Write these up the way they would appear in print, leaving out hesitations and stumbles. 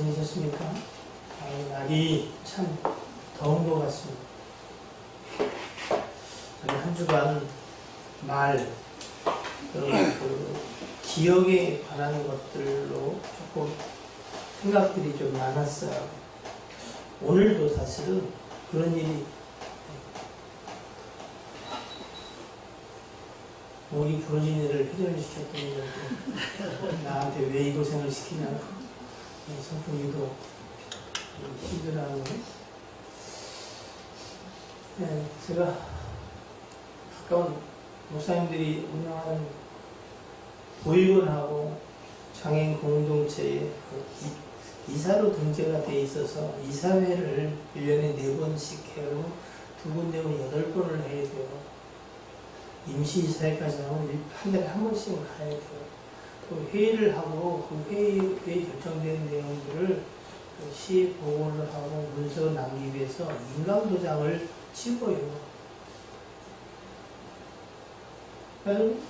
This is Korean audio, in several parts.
지내셨습니까? 날이 참 더운 것 같습니다. 저는 한 주간 기억에 관한 것들로 조금 생각들이 좀 많았어요. 오늘도 사실은 그런 일이 목이 부러진 일을 해결시켰더니 나한테 왜 이 고생을 시키냐고 성품이도 힘들어하는. 제가 가까운 목사님들이 운영하는 보육원하고 장애인 공동체에 이사로 등재가 돼 있어서 이사회를 1년에 4번씩 해요. 2군데면 8번을 해야 돼요. 임시이사회까지 하면 한 달에 한 번씩은 가야 돼요. 또 회의를 하고 그 회의 결정된 내용들을 시에 보고를 하고 문서를 남기기 위해서 인감도장을 찍어요.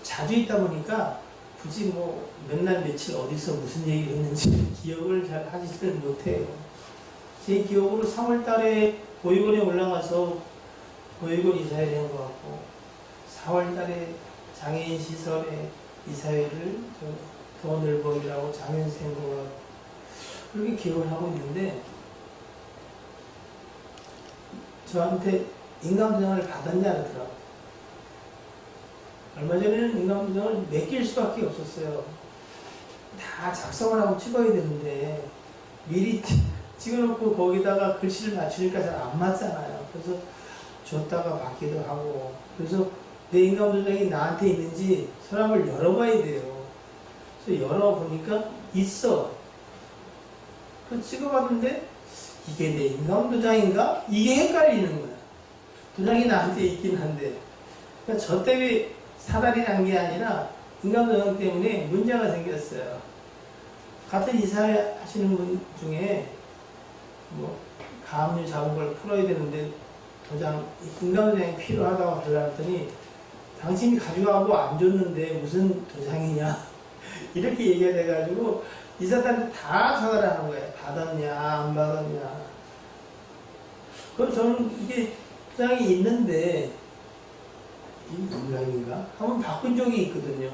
자주 있다 보니까 굳이 뭐 몇 날 며칠 어디서 무슨 얘기를 했는지 기억을 잘 하지를 못해요. 제 기억으로 3월 달에 보육원에 올라가서 보육원 이사회를 한 것 같고 4월 달에 장애인 시설에 이사회를 더 넓어이라고 장애인센터가 그렇게 기억을 하고 있는데 저한테 인감도장을 받았냐 그러더라고요. 얼마 전에는 인감도장을 맡길 수밖에 없었어요. 다 작성을 하고 찍어야 되는데 미리 찍어놓고 거기다가 글씨를 맞추니까 잘 안 맞잖아요. 그래서 줬다가 받기도 하고 그래서 내 인감도장이 나한테 있는지 서랍을 열어봐야 돼요. 그래서 열어보니까 있어. 그래서 찍어봤는데 이게 내 인감도장인가? 이게 헷갈리는 거야. 도장이 나한테 있긴 한데 그러니까 저 때문에 사달이 난 게 아니라 인감도장 때문에 문제가 생겼어요. 같은 이사회 하시는 분 중에 뭐 가압류 작은 걸 풀어야 되는데 도장, 인감도장이 필요하다고 하려더니 당신이 가져가고 안 줬는데 무슨 도장이냐 이렇게 얘기가 돼가지고 이사단한테 다 전화를 하는 거예요. 받았냐 안 받았냐. 그럼 저는 이게 도장이 있는데 이 도장인가? 한번 바꾼 적이 있거든요.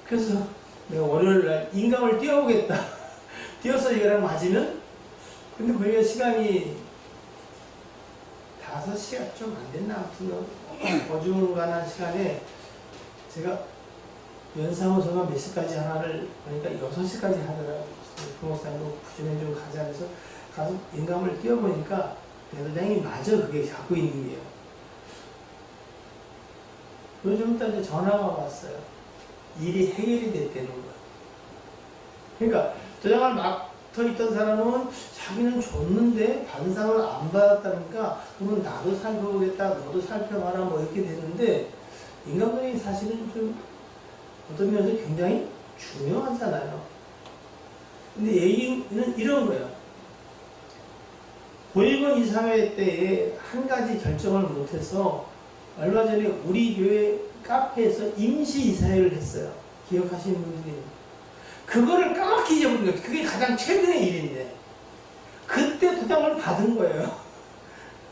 그래서 내가 월요일날 인감을 띄워보겠다. 띄워서 이거랑 맞으면 근데 벌써 시간이 5시가 좀 안 됐나? 아무튼 어중간한 시간에 제가 연사무소가 몇 시까지 하나를 보니까 6시까지 하더라고요. 부목사님도 부지런히 좀 가자 해서 가서 인감을 띄워보니까 대도장이 맞아 그게 갖고 있는 게요. 요즘 또 이제 전화가 왔어요. 일이 해결이 됐다는 거예요. 그러니까 도장을 맡아 있던 사람은 자기는 줬는데 반상을 안 받았다니까 그러면 나도 살펴보겠다 너도 살펴봐라 뭐 이렇게 되는데 인감도장이 사실은 좀 어떤 면에서 굉장히 중요하잖아요. 근데 얘기는 이런 거예요. 보육원 이사회 때에 한 가지 결정을 못해서 얼마 전에 우리 교회 카페에서 임시 이사회를 했어요. 기억하시는 분들이. 그거를 까맣게 잊어버린 거예요. 그게 가장 최근의 일인데. 그때 도장을 받은 거예요.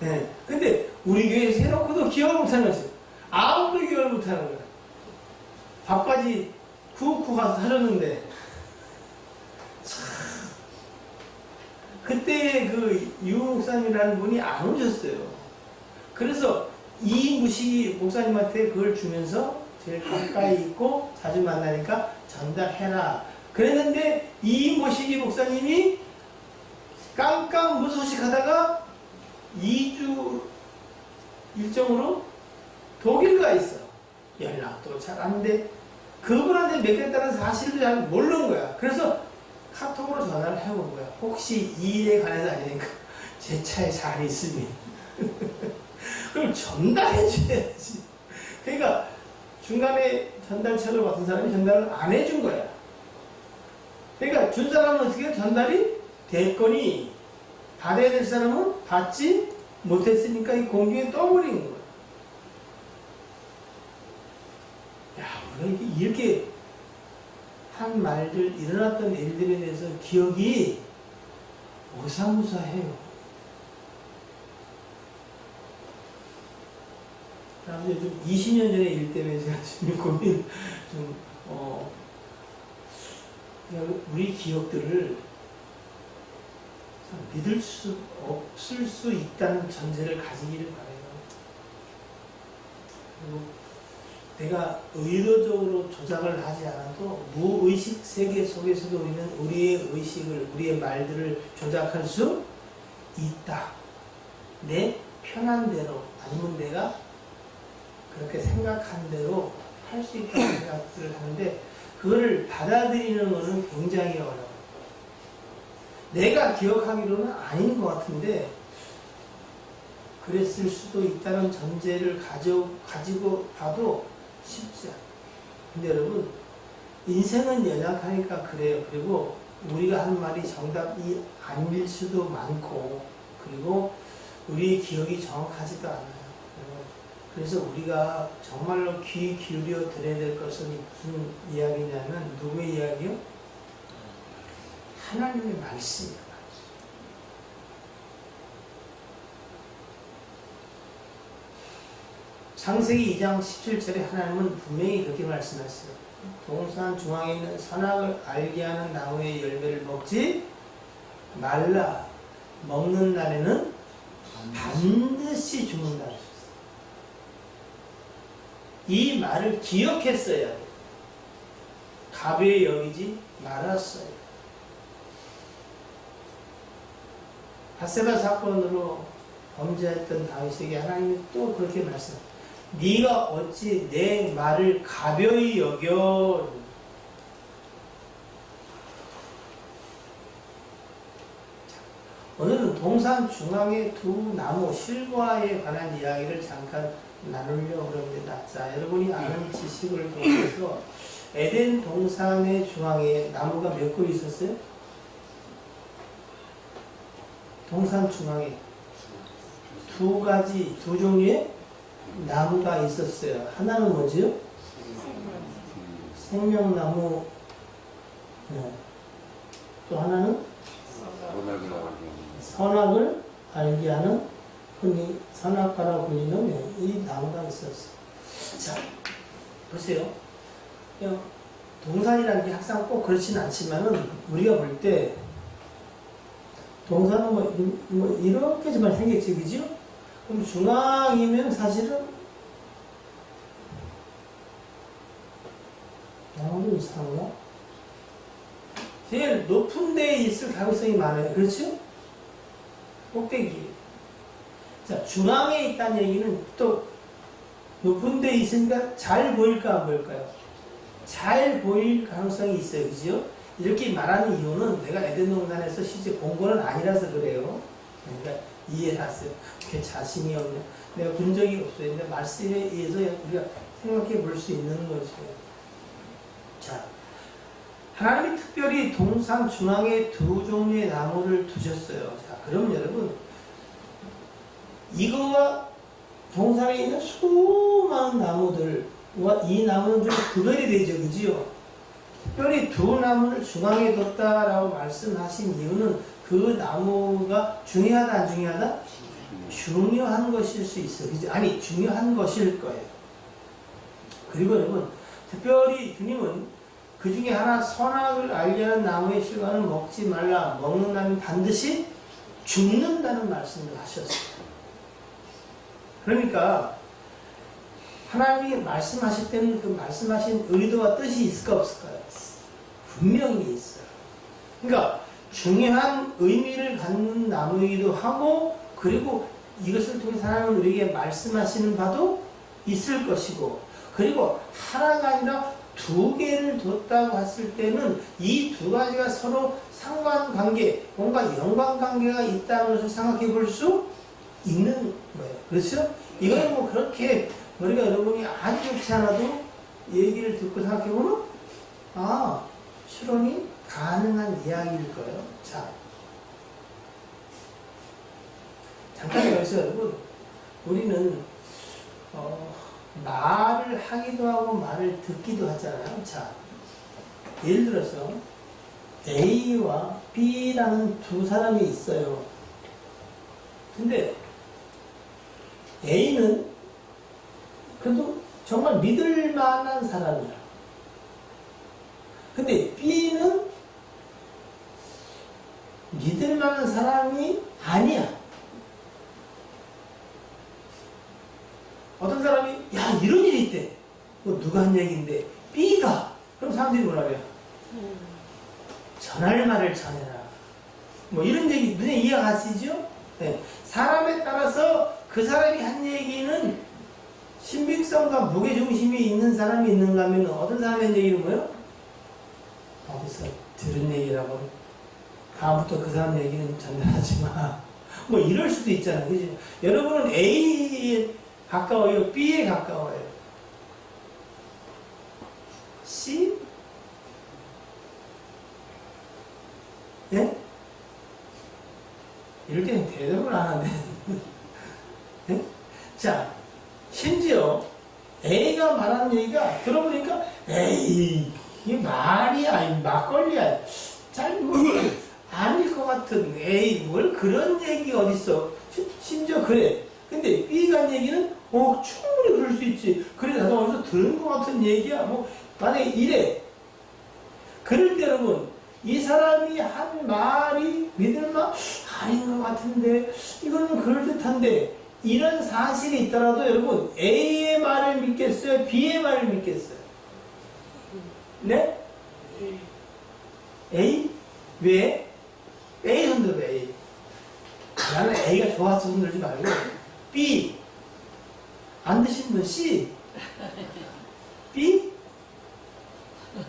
네. 근데 우리 교회에 세놓고도 기억을 못하는 거죠. 아무도 기억을 못하는 거예요. 밥까지 쿡쿡 가서 사줬는데. 참. 그때 그 유 목사님이라는 분이 안 오셨어요. 그래서 이무식이 목사님한테 그걸 주면서 제일 가까이 있고 자주 만나니까 전달해라. 그랬는데 이무식이 목사님이 깜깜무소식 하다가 2주 일정으로 독일 가 있어. 연락도 잘 안 돼. 그분한테 맡겼다는 사실도 잘 모르는 거야. 그래서 카톡으로 전화를 해본 거야. 혹시 이 일에 관해서 아니니까 제 차에 잘 있으니 그럼 전달해줘야지. 그러니까 중간에 전달책을 맡은 사람이 전달을 안 해준 거야. 그러니까 준 사람은 어떻게 전달이 됐거니 받아야 될 사람은 받지 못했으니까 이 공중에 떠버린 거야. 야, 우리가 이렇게 한 말들, 일어났던 일들에 대해서 기억이 오사무사해요. 그런데 좀 20년 전에 일 때문에 제가 지금 고민 우리 기억들을 믿을 수 없을 수 있다는 전제를 가지기를 바라요. 그리고 내가 의도적으로 조작을 하지 않아도 무의식 세계 속에서도 우리는 우리의 의식을, 우리의 말들을 조작할 수 있다. 내 편한 대로, 아니면 내가 그렇게 생각한 대로 할 수 있다는 생각들을 하는데, 그거를 받아들이는 것은 굉장히 어려워요. 내가 기억하기로는 아닌 것 같은데 그랬을 수도 있다는 전제를 가지고 봐도 쉽지 않아요. 근데 여러분, 인생은 연약하니까 그래요. 그리고 우리가 한 말이 정답이 아닐 수도 많고, 그리고 우리의 기억이 정확하지도 않아요. 그래서 우리가 정말로 귀 기울여 들어야 될 것은 무슨 이야기냐면, 누구의 이야기요? 하나님의 말씀이에요. 창세기 2장 17절에 하나님은 분명히 그렇게 말씀하셨어요. 동산 중앙에 있는 선악을 알게 하는 나무의 열매를 먹지 말라. 먹는 날에는 반드시 죽는다 하셨어요. 이 말을 기억했어야 돼요. 가벼이 여기지 말았어요. 밧세바 사건으로 범죄했던 다윗에게 하나님이 또 그렇게 말씀합니다. 네가 어찌 내 말을 가벼이 여겨. 오늘은 동산 중앙의 두 나무 실과에 관한 이야기를 잠깐 나누려고 합니다. 자, 여러분이 아는 지식을 통해서 에덴 동산의 중앙에 나무가 몇 그루 있었어요? 동산 중앙에 두 종류의 나무가 있었어요. 하나는 뭐지요? 생명나무. 네. 또 하나는 선악을 알게 하는, 흔히 선악과라고 불리는 이 나무가 있었어요. 자, 보세요. 동산이라는 게 항상 꼭 그렇지는 않지만은, 우리가 볼 때 동산은 뭐 이렇게지만 생겼지, 그죠? 그럼 중앙이면 사실은 나무도 이상한가? 제일 높은 데에 있을 가능성이 많아요. 그렇죠? 꼭대기. 자, 중앙에 있다는 얘기는 또 높은 데에 있으니까 잘 보일까 안 보일까요? 잘 보일 가능성이 있어요. 그죠? 이렇게 말하는 이유는 내가 에덴 동산에서 실제 본 거는 아니라서 그래요. 그러니까 이해했어요. 그게 자신이 없냐. 내가 본 적이 없어요. 근데 말씀에 의해서 우리가 생각해 볼 수 있는 거죠. 자, 하나님이 특별히 동산 중앙에 두 종류의 나무를 두셨어요. 자, 그럼 여러분, 이거와 동산에 있는 수많은 나무들과 이 나무는 좀 구별이 되죠. 그지요? 특별히 두 나무를 중앙에 뒀다라고 말씀하신 이유는 그 나무가 중요하다, 안 중요하다? 중요한 것일 수 있어. 그지? 아니, 중요한 것일 거예요. 그리고 여러분, 특별히 주님은 그 중에 하나 선악을 알게 하는 나무의 실과는 먹지 말라. 먹는다면 반드시 죽는다는 말씀을 하셨어요. 그러니까 하나님이 말씀하실 때는 그 말씀하신 의도와 뜻이 있을까 없을까요? 분명히 있어요. 그러니까 중요한 의미를 갖는 나무이기도 하고, 그리고 이것을 통해서 하나님은 우리에게 말씀하시는 바도 있을 것이고, 그리고 하나가 아니라 두 개를 뒀다고 했을 때는 이 두 가지가 서로 상관관계, 뭔가 연관관계가 있다는 것을 생각해 볼 수 있는 거예요. 그렇죠? 이거는 뭐 그렇게 우리가 여러분이 아주 좋지 않아도 얘기를 듣고 생각해보면 추론이 가능한 이야기일 거예요. 자, 잠깐 여기서 여러분, 우리는 말을 하기도 하고 말을 듣기도 하잖아요. 자, 예를 들어서 A와 B라는 두 사람이 있어요. 근데 A는 그래도 정말 믿을 만한 사람이야. 근데 B는 믿을 만한 사람이 아니야. 어떤 사람이 야 이런 일이 있대. 누가 한 얘기인데 B가 그럼 사람들이 뭐라 그래요? 전할 말을 전해라. 뭐 이런 얘기 눈에 이해가 가시죠? 네. 사람에 따라서 그 사람이 한 얘기는 신빙성과 무게중심이 있는 사람이 있는가 하면 어떤 사람의 얘기는 뭐예요? 어디서 들은 얘기라고 다음부터 그 사람 얘기는 전달하지 마. 뭐 이럴 수도 있잖아요. 그죠? 여러분은 A에 가까워요? B에 가까워요? C? 예? 이럴 때는 대답을 안 하네. 예? 자, 심지어 A가 말하는 얘기가 들어보니까 에이 이게 말이야 막걸리야 잘 아닐 것 같은 에이 뭘 그런 얘기 어딨어. 심지어 그래. 근데 B가 한 얘기는 충분히 그럴 수 있지. 그래 나도 어디서 들은 것 같은 얘기야. 뭐 만약에 이래. 그럴 때 여러분 이 사람이 한 말이 믿을만 아닌 것 같은데 이거는 그럴듯한데 이런 사실이 있더라도 여러분 A의 말을 믿겠어요? B의 말을 믿겠어요? 네? A? 왜? A 흔들어 A. 나는 A가 좋아서 흔들지 말고 B. 안 드신 분 C. B?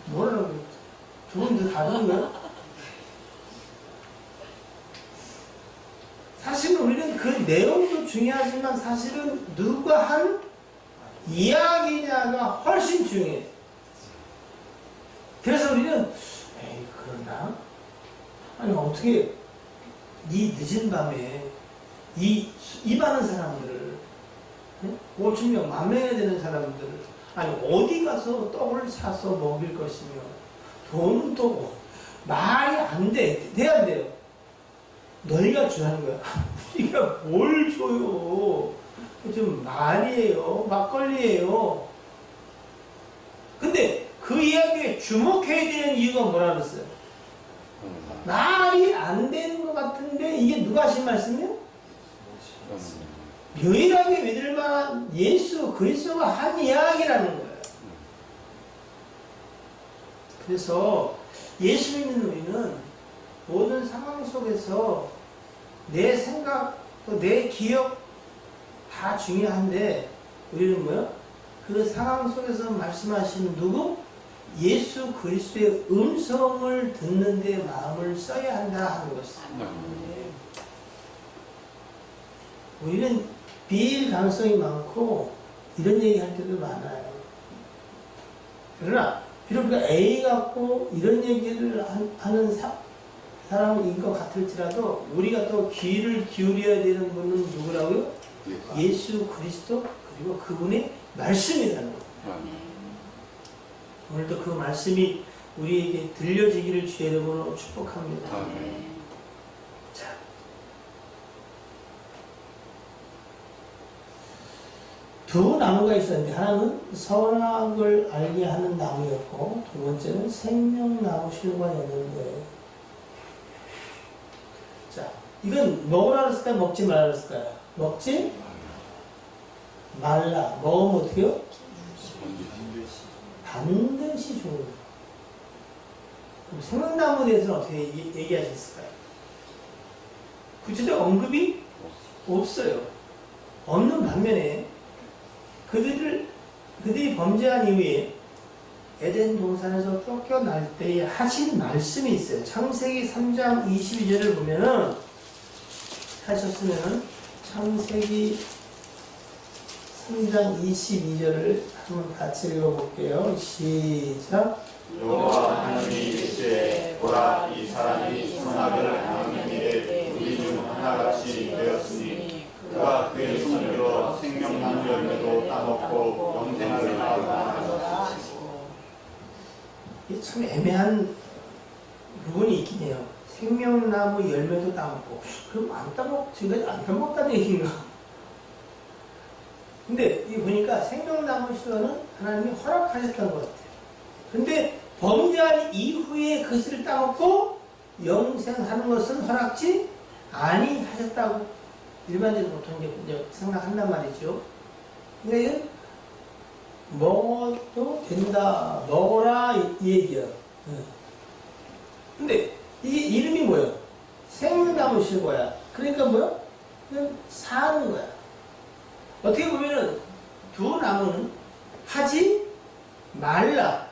뭐라고 두 분 다 다른 거야? 사실은 우리는 그 내용도 중요하지만 사실은 누가 한 이야기냐가 훨씬 중요해. 그래서 우리는 에이 그러나? 아니 어떻게 이 늦은 밤에 이 많은 사람들을 5,000명, 10,000명이 되는 사람들을 아니 어디 가서 떡을 사서 먹일 것이며 돈은 또 말이 안 돼. 돼야 안 돼요? 너희가 주라는 거야. 우리가 뭘 줘요? 좀 말이에요. 막걸리예요. 근데 그 이야기에 주목해야 되는 이유가 뭐라 그랬어요? 말이 안 되는 것 같은데 이게 누가 하신 말씀이요? 유일하게 믿을 만한 예수 그리스도가 한 이야기라는 거예요. 그래서 예수 믿는 우리는 모든 상황 속에서 내 생각, 내 기억 다 중요한데 우리는 뭐요? 그 상황 속에서 말씀하시는 누구? 예수 그리스도의 음성을 듣는 데 마음을 써야 한다 하는 것입니다. 우리는 비일 가능성이 많고 이런 얘기 할 때도 많아요. 그러나 비록 우리가 A 같고 이런 얘기를 하는 사람인 것 같을지라도 우리가 또 귀를 기울여야 되는 분은 누구라고요? 예수 그리스도 그리고 그분의 말씀이라는 거예요. 오늘도 그 말씀이 우리에게 들려지기를 주의 이름으로 축복합니다. 자, 두 나무가 있었는데 하나는 선악을 알게 하는 나무였고 두 번째는 생명나무 실과였는데 자, 이건 먹으라 그랬을까요? 먹지 말라 그랬을까요? 먹지 말라. 먹으면 어떻게요? 반드시 죽는 거예요. 그럼 생명나무에 대해서는 어떻게 얘기하셨을까요? 구체적 언급이 없어요. 없는 반면에 그들이 범죄한 이후에 에덴 동산에서 쫓겨날 때에 하신 말씀이 있어요. 창세기 3장 22절을 보면은 하셨으면은 창세기 3장 22절을 한번 같이 읽어볼게요. 시작. 여호와 하나님이 이르시되 보라 이 사람이 선악을 아는 일에 우리 중 하나같이 되었으니 그가 그의 손으로 생명나무 열매도 따먹고 영생을 얻으리라 하시고 이게 참 애매한 부분이 있긴 해요. 생명나무 열매도 따먹고, 그럼 지금까지 안 따먹다는 얘기인가? 근데 이 보니까 생명나무 실과는 하나님이 허락하셨다는 것 같아요. 근데 범죄한 이후에 그것을 따먹고 영생하는 것은 허락지 아니하셨다고 일반적으로 보통 이제 생각한단 말이죠. 근데 이건 먹어도 된다, 먹어라 이 얘기야. 근데 이게 이름이 뭐예요? 생명나무 실과야. 그러니까 뭐야? 그냥 사는 거야. 어떻게 보면은 두 나무는 하지 말라,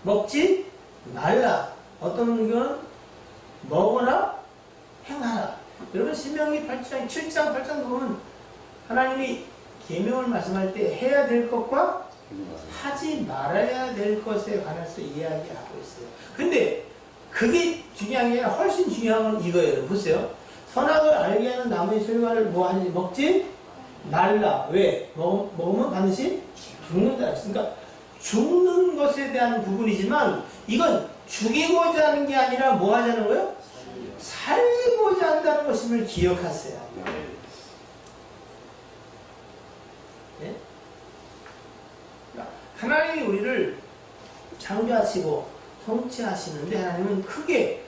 먹지 말라. 어떤 경우는 먹어라, 행하라. 여러분 신명기 8장, 7장, 8장 보면 하나님이 계명을 말씀할 때 해야 될 것과 하지 말아야 될 것에 관해서 이야기하고 있어요. 근데 그게 중요한 게 아니라 훨씬 중요한 건 이거예요. 보세요. 선악을 알게 하는 나무의 실과를 뭐 하지? 먹지 말라. 왜? 먹으면 반드시 죽는다. 그러니까 죽는 것에 대한 부분이지만 이건 죽이고자 하는 게 아니라 뭐 하자는 거예요? 살리고자 한다는 것임을 기억하세요. 네? 하나님이 우리를 창조하시고 통치하시는데 하나님은 크게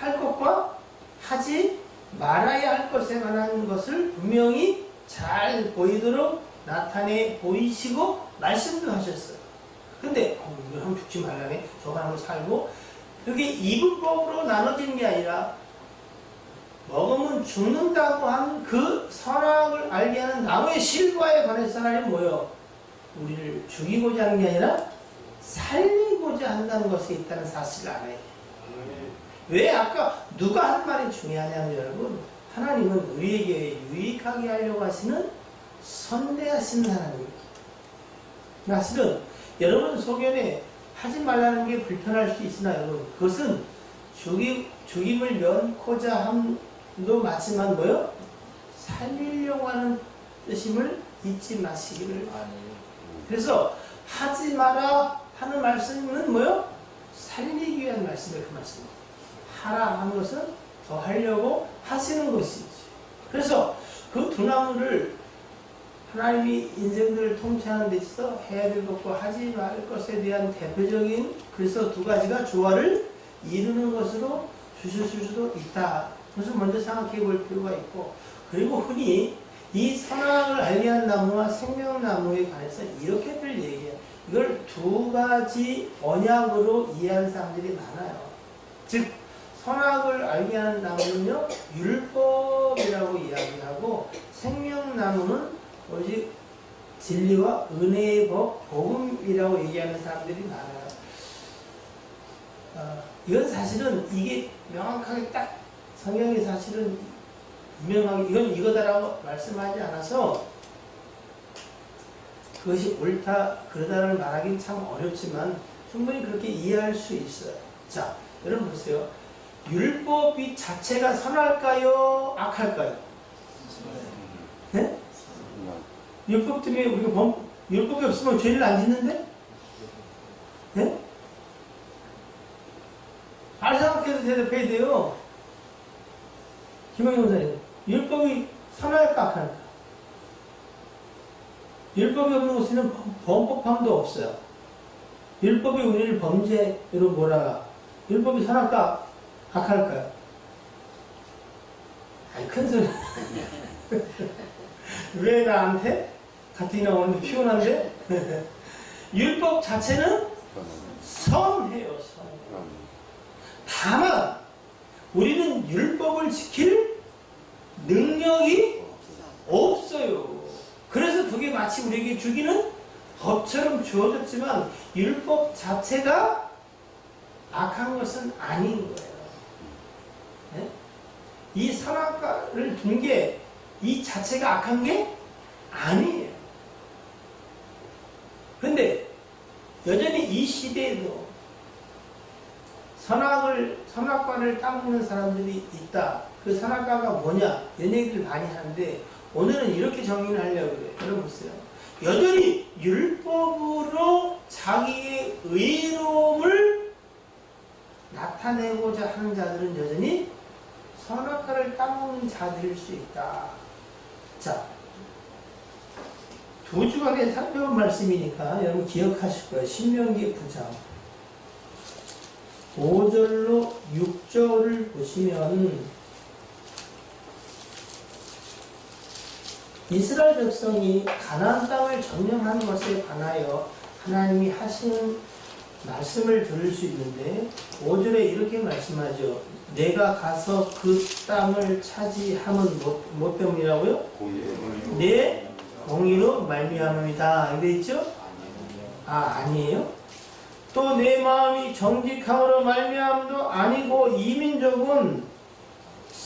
할 것과 하지 말아야 할 것에 관한 것을 분명히 잘 보이도록 나타내 보이시고 말씀도 하셨어요. 근데 이거 한번 죽지 말라네. 저거 한번 살고 그게 이분법으로 나눠지는 게 아니라 먹으면 죽는다고 한 그 선악을 알게 하는 나무의 실과에 관해서 하나님 뭐예요? 우리를 죽이고자 하는 게 아니라 살리고자 한다는 것이 있다는 사실을 알아야 돼요. 왜 아까 누가 한 말이 중요하냐면 여러분, 하나님은 우리에게 유익하게 하려고 하시는 선대하신 하나님입니다. 사실은 여러분 소견에 하지 말라는 게 불편할 수 있으나 여러분 그것은 죽임을 면코자 함도 맞지만 뭐요? 살리려고 하는 뜻임을 잊지 마시기를 바랍니다. 그래서 하지 마라 하는 말씀은 뭐요? 살리기 위한 말씀이에요. 그 말씀. 하라 하는 것은 더 하려고 하시는 것이지. 그래서 그 두 나무를 하나님이 인생들을 통치하는 데 있어서 해야 될 것과 하지 말 것에 대한 대표적인 그래서 두 가지가 조화를 이루는 것으로 주실 수도 있다. 그것을 먼저 생각해 볼 필요가 있고, 그리고 흔히 이 선악을 알게 한 나무와 생명나무에 관해서 이렇게들 얘기해요. 이걸 두 가지 언약으로 이해하는 사람들이 많아요. 즉 선악을 알게 하는 나무는요 율법이라고 이야기하고, 생명나무는 오직 진리와 은혜의 법, 복음이라고 얘기하는 사람들이 많아요. 이건 사실은 이게 명확하게 딱 성경이 사실은 유명하게 이건 이거다라고 말씀하지 않아서 그것이 옳다 그러다를 말하기는 참 어렵지만 충분히 그렇게 이해할 수 있어요. 자, 여러분 보세요. 율법이 자체가 선할까요? 악할까요? 네? 율법 때문에 우리가 율법이 없으면 죄를 안 짓는데? 네? 잘 생각해서 대답해야 돼요. 김영희 원사님, 율법이 선할까 악할까? 율법이 없는 곳에는 범법함도 없어요. 율법이 우리를 범죄로 몰아가. 율법이 선할까 악할까요? 아이 큰 소리. 왜 나한테? 가뜩이나 오는데 피곤한데? 율법 자체는 선해요. 선해요. 다만 우리는 율법을 지킬 능력이 없어요. 그래서 그게 마치 우리에게 주기는 법처럼 주어졌지만 율법 자체가 악한 것은 아닌 거예요. 네? 이 선악과를 둔 게 이 자체가 악한 게 아니에요. 근데 여전히 이 시대에도 선악과를 따먹는 사람들이 있다. 그 선악과가 뭐냐? 이런 얘기를 많이 하는데 오늘은 이렇게 정의를 하려고 그래요. 여러분 보세요. 여전히 율법으로 자기의 의로움을 나타내고자 하는 자들은 여전히 선악과를 따먹는 자들일 수 있다. 자, 두 주간에 살펴본 말씀이니까 여러분 기억하실 거예요. 신명기 9장 5절로 6절을 보시면 이스라엘 백성이 가나안 땅을 점령하는 것에 관하여 하나님이 하시는 말씀을 들을 수 있는데 5절에 이렇게 말씀하죠. 내가 가서 그 땅을 차지함은 뭐 때문이라고요? 내 공의로 말미암음이다. 이렇게 있죠? 아니에요? 또 내 마음이 정직함으로 말미암도 아니고 이 민족은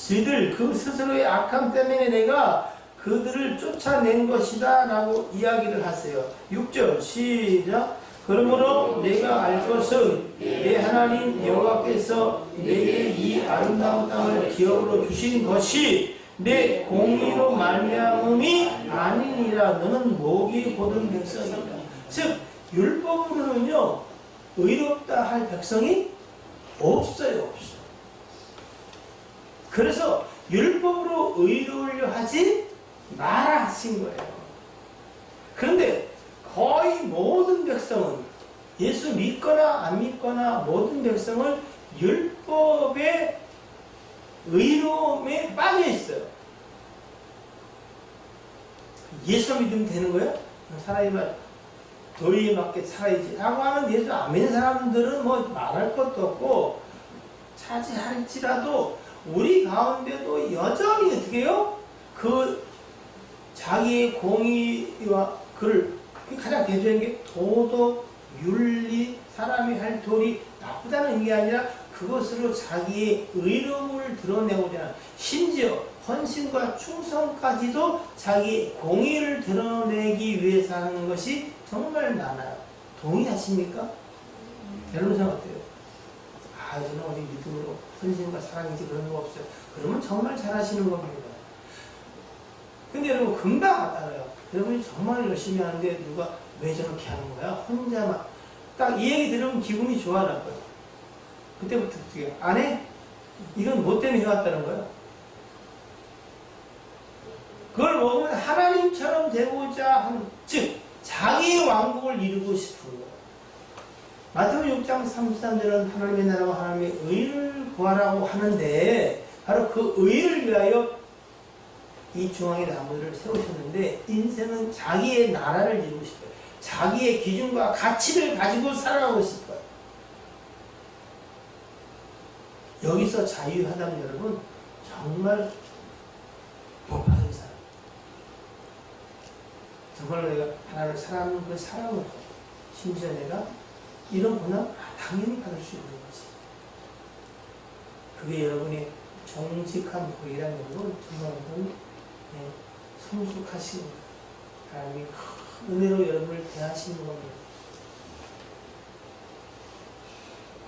그들 그 스스로의 악함 때문에 내가 그들을 쫓아낸 것이다 라고 이야기를 하세요. 6절 시작. 그러므로 내가 알 것은 내 하나님 여호와께서 내게 이 아름다운 땅을 기업으로 주신 것이 내 공의로 말미암음이 아니니라. 너는 목이 곧은 백성이다. 즉 율법으로는요 의롭다 할 백성이 없어요. 그래서 율법으로 의로우려 하지 마라 하신 거예요. 그런데 거의 모든 백성은 예수 믿거나 안 믿거나 모든 백성은 율법의 의로움에 빠져 있어요. 예수 믿으면 되는 거예요? 사람이 말 도리에 맞게 살아야지 라고 하는 예수 안 믿는 사람들은 뭐 말할 것도 없고 차지할지라도 우리 가운데도 여전히 어떻게 해요? 그 자기의 공의와 그를 가장 대표적인 게 도덕, 윤리, 사람이 할 도리 나쁘다는 게 아니라 그것으로 자기의 의로움을 드러내고자 하는 심지어 헌신과 충성까지도 자기의 공의를 드러내기 위해서 하는 것이 정말 많아요. 동의하십니까? 여러분 생각 어때요? 저는 오직 믿음으로 헌신과 사랑이지 그런 거 없어요. 그러면 정말 잘하시는 겁니다. 근데 여러분 금방 안 따라요. 여러분이 정말 열심히 하는데 누가 왜 저렇게 하는 거야? 혼자만 딱 이 얘기 들으면 기분이 좋아라고요. 그때부터 어떻게 안 해? 이건 뭐 때문에 해왔다는 거예요? 그걸 먹으면 하나님처럼 되고자 하는 즉 자기의 왕국을 이루고 싶은 거예요. 마태복음 6장 33절은 하나님의 나라와 하나님의 의를 구하라고 하는데 바로 그 의를 위하여 이 중앙의 나무를 세우셨는데 인생은 자기의 나라를 이루고 싶어요. 자기의 기준과 가치를 가지고 살아가고 싶어요. 여기서 자유하다면 여러분 정말 복받은 사람. 정말 내가 하나님을 사랑하는 그 사랑을 심지어 내가 이런 고난 당연히 받을 수 있는 거지. 그게 여러분의 정직한 복이라는 여러분 정말 여러분 성숙하신 하나님이 큰 은혜로 여러분을 대하시는 겁니다.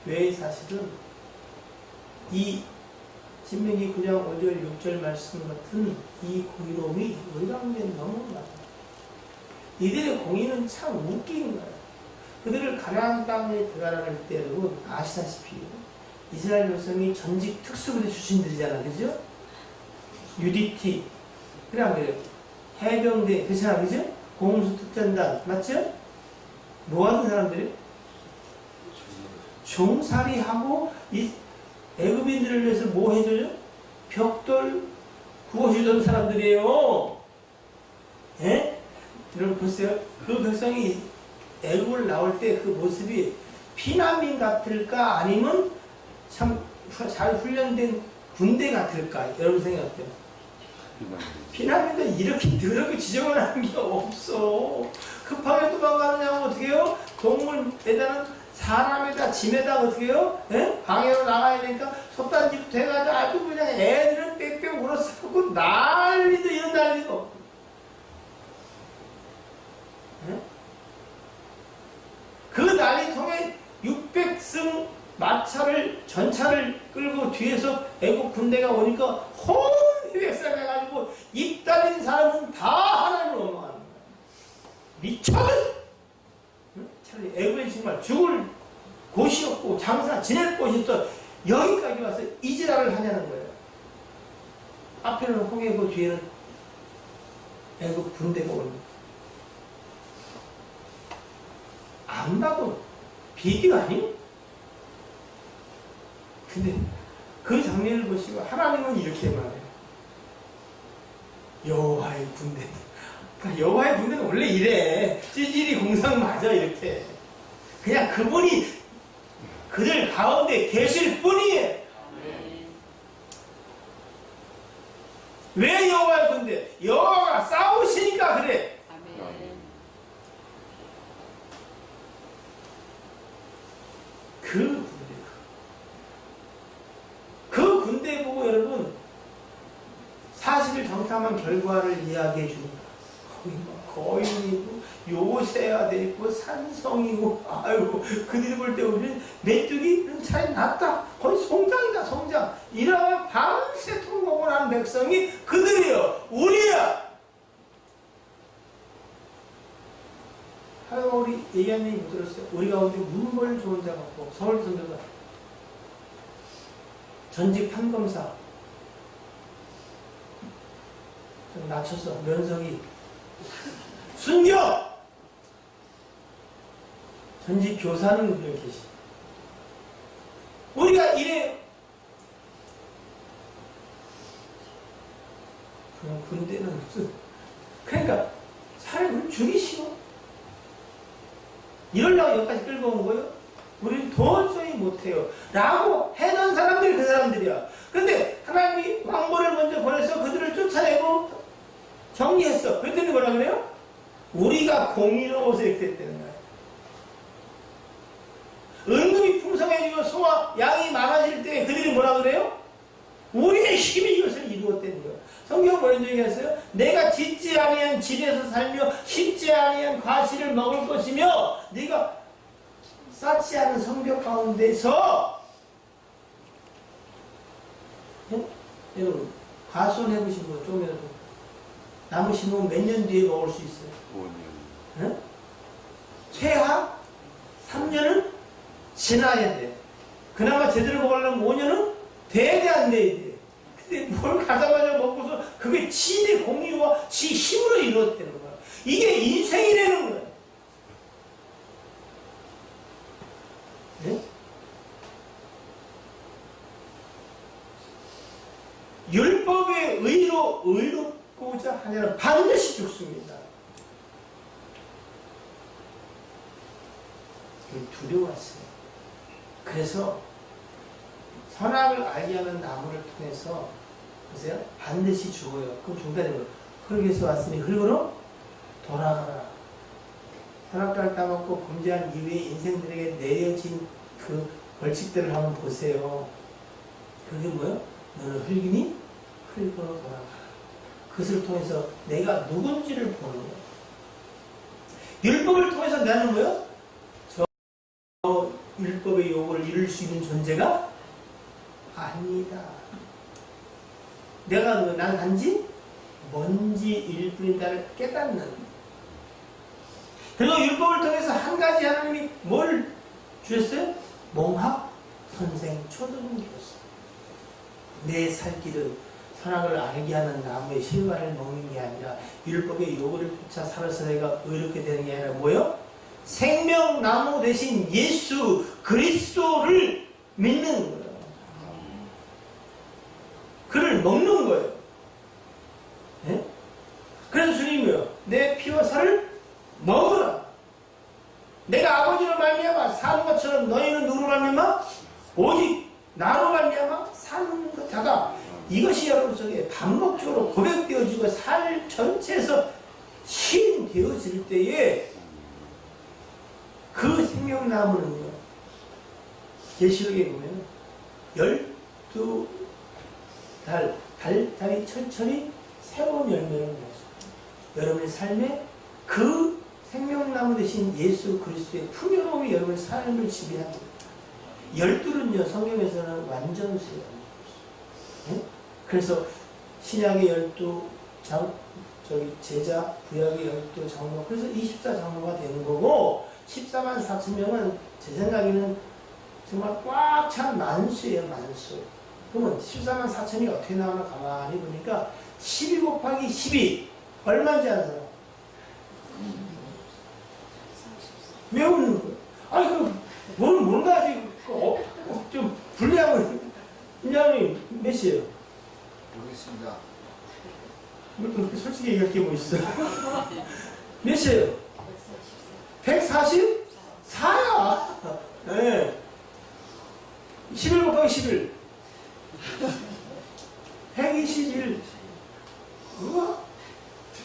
왜 사실은 이 신명기 9장 5절 6절 말씀 같은 이 공의로움이 우리 가운데 너무 많아요. 이들의 공의는 참 웃긴 거예요. 그들을 가나안 땅에 들어가라는 때 여러분 아시다시피 이스라엘 백성이 전직 특수부대 출신들이잖아, 그죠? UDT 그래 안 그래요? 해병대 그렇잖아, 그죠? 공수특전단 맞죠? 뭐 하는 사람들이? 종살이하고 이 애굽인들을 위해서 뭐 해줘요? 벽돌 구워주던 사람들이에요. 예? 여러분 보세요. 그 백성이 애굽을 나올 때 그 모습이 피난민 같을까 아니면 참 잘 훈련된 군대 같을까? 여러분 생각 어때요? 피난민들 이렇게 더럽게 지저분한 게 없어. 급하게 도망가느냐고 어떻게 해요? 동물에다는 사람에다 짐에다 어떻게 해요? 예? 방해로 나가야 되니까 속단지부터 해가지고 아주 그냥 애들은 빽빽 울어쓰고 난리도 이런 난리도 없고. 예? 그 난리통에 600승 마차를 전차를 끌고 뒤에서 애국 군대가 오니까 혼비백산해가지고 입 달린 사람은 다 하나님을 원망하는 거야. 죽을 곳이 없고 장사 지낼 곳이 없어 여기까지 와서 이지랄을 하냐는 거예요. 앞에는 홍해고 뒤에는 애국 군대가 옵니다. 안 봐도 비교 아니? 근데 그 장면을 보시고 하나님은 이렇게 말해요. 여호와의 군대. 그러니까 여호와의 군대는 원래 이래. 찌질이 공상 맞아 이렇게. 그냥 그분이 그들 가운데 계실 뿐이에요. 왜 여호와의 군대? 여호와가 싸우시니까 그래. 그 군대 보고 여러분 40일 정탐한 결과를 이야기해 줍니다. 거인이고 요새야 돼 있고 산성이고 아이고 그들이 볼 때 우리는 메뚜기 차이 났다. 거의 송장이다 송장. 이러면 밤새 통곡을 한 백성이 그들이요. 우리야. 하나가 우리 얘기한 얘기 못 들었어요. 우리 가운데 문벌 좋은 자가 없고 서울 선교사 전직 판검사 좀 낮춰서 면석이 순교! 전직 교사는 분들 계시. 우리가 이래 그냥 군대는 무슨 그러니까 사람을 죽이시고 이러려고 여기까지 끌고 온 거예요? 우리는 도저히 못해요 라고 해놓은 사람들이 그 사람들이야. 그런데 하나님이 왕보를 먼저 보내서 그들을 쫓아내고 정리했어. 그랬더니 뭐라 그래요? 우리가 공의로워서 이렇게 됐다는 거예요. 은근히 풍성해지고 소와 양이 많아질 때 그들이 뭐라 그래요? 우리의 힘이 이것을 이루었다는 거예요. 성경 뭐라고 얘기했어요? 내가 짓지 아니한 집에서 살며 심지 아니한 과실을 먹을 것이며 네가 쌓지 않은 성벽 가운데서 여러분 과수원 해보신 분 조금이라도 나무 심으면 몇 년 뒤에 먹을 수 있어요? 5년. 응? 최하 3년은 지나야 돼. 그나마 제대로 먹으려면 5년은 돼야 돼, 안 돼야 돼. 근데 뭘 가자마자 먹고서 그게 지의 공의와 지 힘으로 이루어지는 거야. 이게 인생이라는 거야. 네? 율법의 의로 의롭고자 하냐는 반드시 죽습니다. 두려웠어요. 그래서 선악을 알게 하는 나무를 통해서 보세요. 반드시 죽어요. 그럼 죽는다는 거예요. 흙에서 왔으니 흙으로 돌아가라. 선악과를 따먹고 범죄한 이후에 인생들에게 내려진 그 벌칙들을 한번 보세요. 그게 뭐예요? 너는 흙이니 흙으로 돌아가라. 그것을 통해서 내가 누군지를 보는 거예요. 율법을 통해서 나는 뭐예요? 저 율법의 요구를 이룰 수 있는 존재가 아니다. 내가 난 단지 먼지일 뿐이다를 깨닫는. 그리고 율법을 통해서 한 가지 하나님이 뭘 주셨어요? 몽학 선생 초등을 주셨어요. 내 살 길은 선악을 알게 하는 나무의 실과를 먹는 게 아니라 율법의 요구를 쫓아 살아서 내가 의롭게 되는 게 아니라 뭐요? 생명나무 대신 예수 그리스도를 믿는 거예요. 그를 먹는 거예요. 네? 그래서 주님이요, 내 피와 살을 먹으라. 내가 아버지로 말미암아 사는 것처럼 너희는 누구로 말미암아? 오직 나로 말미암아 사는 것하다. 이것이 여러분 속에 반복적으로 고백되어지고 살 전체에서 시인되어질 때에 그 생명나무는요, 계시록에 보면 12달이 철철이 새로운 열매를 맺습니다. 여러분의 삶에 그 생명나무 대신 예수 그리스도의 풍요로움이 여러분의 삶을 지배합니다. 12는요, 성경에서는 완전수예요. 네? 그래서 신약의 12 제자, 구약의 12 장로, 그래서 24장로가 되는 거고, 14만 4천 명은 제 생각에는 정말 꽉 찬 만수예요, 만수. 그러면 14만 4천이 어떻게 나오나 가만히 보니까 12 곱하기 12 얼마인지 아는 사람? 외우는 거예요. 아니 그럼 뭔가 아직 좀 불리하고 인자님 몇이에요? 모르겠습니다. 왜 그렇게 솔직히 얘기할 게 뭐 있어? 몇이에요? 144야. 네. 11 곱하기 11 121. 우와,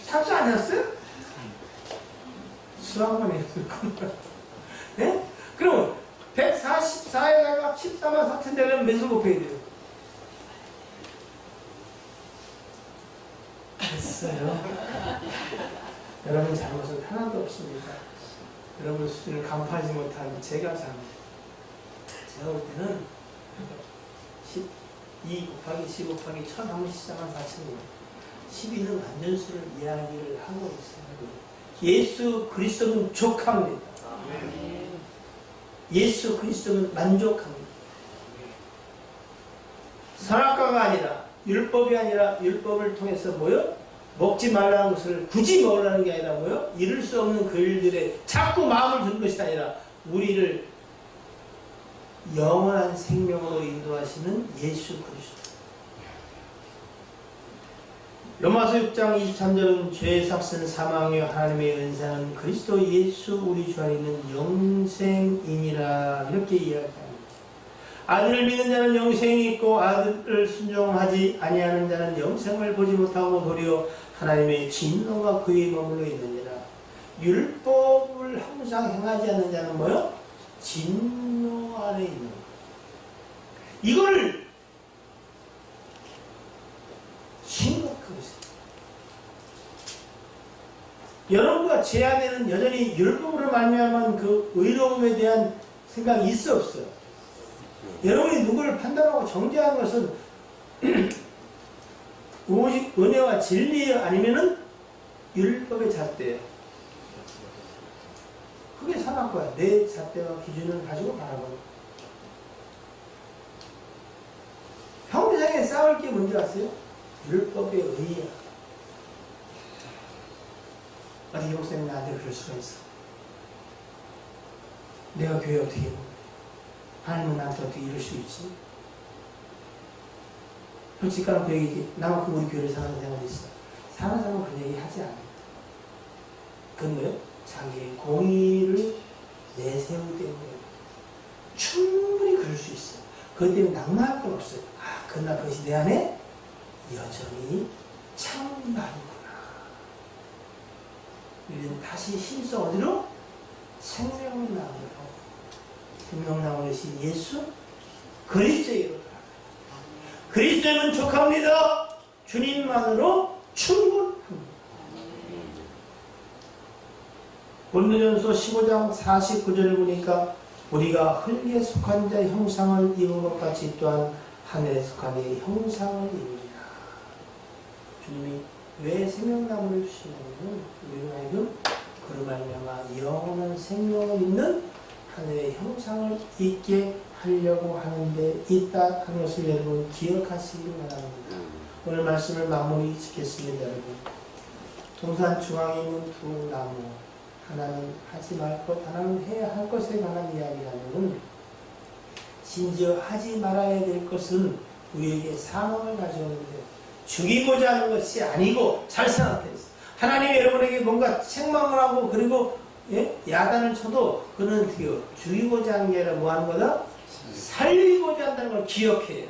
삽수 안 했어요? 수학만 했을 네? 그럼 144에다가 14만 4천 되려면 몇을 곱해야 돼요? 됐어요. 여러분 잘못은 하나도 없습니다. 여러분 수준을 간파하지 못한 제가 볼 때는 12 곱하기 10 곱하기 1000 하면 14만 4천이에요. 12는 완전수를 이야기를 하고 있어요. 예수 그리스도는 족합니다. 예수 그리스도는 만족합니다. 선악과가 아니라 율법이 아니라 율법을 통해서 뭐요? 먹지 말라는 것을 굳이 먹으라는 게 아니라 뭐요? 이룰 수 없는 그 일들에 자꾸 마음을 두는 것이 아니라 우리를 영원한 생명으로 인도하시는 예수 그리스도. 로마서 6장 23절은 죄의 삭은 사망이요 하나님의 은사는 그리스도 예수 우리 주 안에 있는 영생이니라 이렇게 이야기합니다. 아들을 믿는 자는 영생이 있고 아들을 순종하지 아니하는 자는 영생을 보지 못하고 도리어 하나님의 진노가 그에 머물러 있느니라. 율법을 항상 행하지 않는 자는 뭐요? 진노 아래 있는 것. 이걸 심각하게 생각해요. 여러분과 제 안에는 여전히 율법으로 말미암은 그 의로움에 대한 생각이 있어 없어요? 여러분이 누구를 판단하고 정죄하는 것은 오직 은혜와 진리예요? 아니면은 율법의 잣대예요? 그게 선악과야. 내 잣대와 기준을 가지고 바라보는. 평생에 싸울 게 뭔지 아세요? 율법의 의의야. 어디 목사님 나한테 그럴 수가 있어. 내가 교회 어떻게 해? 하나님은 나한테 어떻게 이럴 수 있지? 솔직히 까놓고 얘기지. 나만큼 우리 교회를 사는 사람이 있어. 사는 사람은 그런 얘기 하지 않아요. 그건 뭐예요? 자기의 공의를 내세우기 때문에 충분히 그럴 수 있어요. 그것 때문에 낙마할 건 없어요. 아, 그러나 그것이 내 안에 여전히 참말이구나. 우리는 다시 힘써 어디로? 생명나무로. 생명나무 대신 예수 그리스도로. 그리스도는 족합니다. 주님만으로 충분합니다. 고린도전서 15장 49절을 보니까 우리가 흙에 속한 자의 형상을 입은 것 같이 또한 하늘에 속한 자의 형상을 입으리라. 주님이 왜 생명나무를 주시냐면 우리는 하여금 그로 말미암아 영원한 생명을 입는 하늘의 형상을 입게 하려고 하는데 있다 하는 것을 여러분 기억하시기 바랍니다. 오늘 말씀을 마무리 짓겠습니다. 여러분. 동산 중앙에 있는 두 나무, 하나는 하지 말 것, 하나는 해야 할 것에 관한 이야기라면 심지어 하지 말아야 될 것은 우리에게 사망을 가져오는데 죽이고자 하는 것이 아니고 잘 생각해요. 하나님이 여러분에게 뭔가 책망을 하고 그리고 야단을 쳐도 그는 어떻게 해요? 죽이고자 하는 게 아니라 뭐 하는 거다? 살리고자 한다는 걸 기억해요.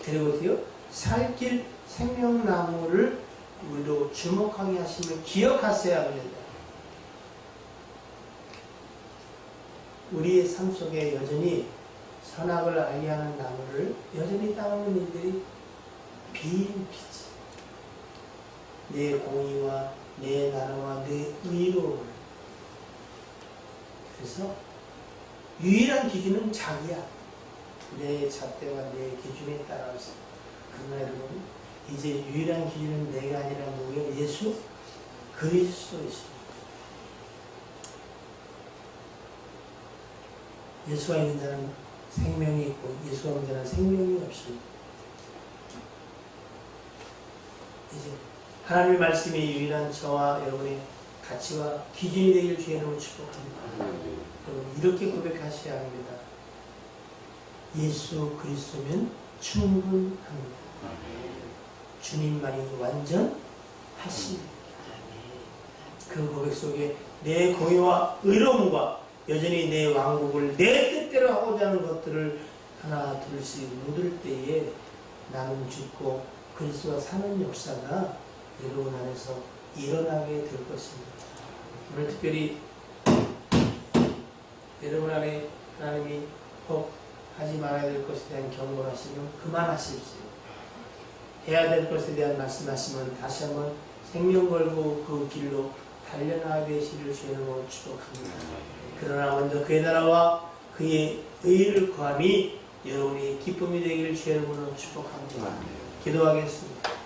그리고 어떻게 해요? 살길 생명나무를 우리도 주목하게 하심을 기억하셔야 합니다. 우리의 삶 속에 여전히 선악을 알게 하는 나무를 여전히 따르는 일들이 비일비재. 내 공의와 내 나라와 내 의로움을. 그래서 유일한 기준은 자기야. 내 잣대와 내 기준에 따라서. 그러나 여러분, 이제 유일한 기준은 내가 아니라 누구예요? 예수 그리스도이십니다. 예수가 있는 자는 생명이 있고 예수가 없는 자는 생명이 없습니다. 이제 하나님의 말씀이 유일한 저와 여러분의 가치와 기준이 되길 주의 이름으로 축복합니다. 여러분 이렇게 고백하셔야 합니다. 예수 그리스도면 충분합니다. 주님만이 완전하십니다. 그 고백 속에 내 공의와 의로움과 여전히 내 왕국을 내 뜻대로 하고자 하는 것들을 하나 둘씩 묻을 때에 나는 죽고 그리스도가 사는 역사가 여러분 안에서 일어나게 될 것입니다. 오늘 특별히 여러분 안에 하나님이 꼭 하지 말아야 될 것에 대한 경고를 하시면 그만하십시오. 해야 될 것에 대한 말씀하시면 다시 한번 생명 걸고 그 길로 달려나가야 되시기를 주님으로 축복합니다. 그러나 먼저 그의 나라와 그의 의를 구함이 여러분의 기쁨이 되기를 주님으로 축복합니다. 기도하겠습니다.